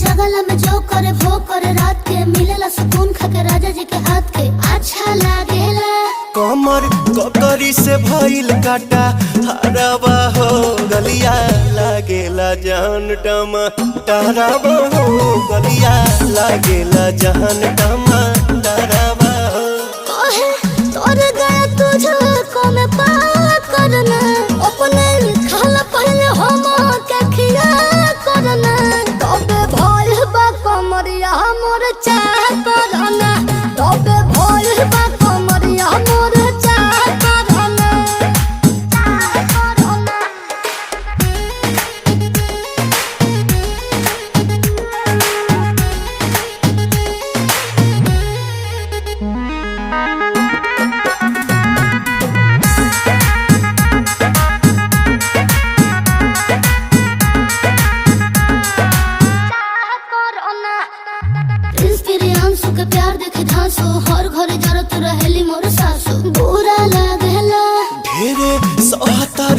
जगला में जो करे वो करे रात के मिलेला सुकून खाके राजा जी के हाथ के अच्छा लागेला। कमर ककरी से भइल काटा हराबा हो गलिया लागेला जान टमा डराबा हो गलिया लागेला जान टमा डराबा हो। कहे तोर गया तुझको मैं पार करना अपने खाला पहले हम के खिया करना तबे भइल बा कमरिया मोर चाह करना तबे भइल बा कमरिया मोर चाह करना चाह करना। प्रियांशु के प्यार देखे धांसो हर घरे जरत रहेली मोर सासु बुरा लागेला ढेरे सहतारू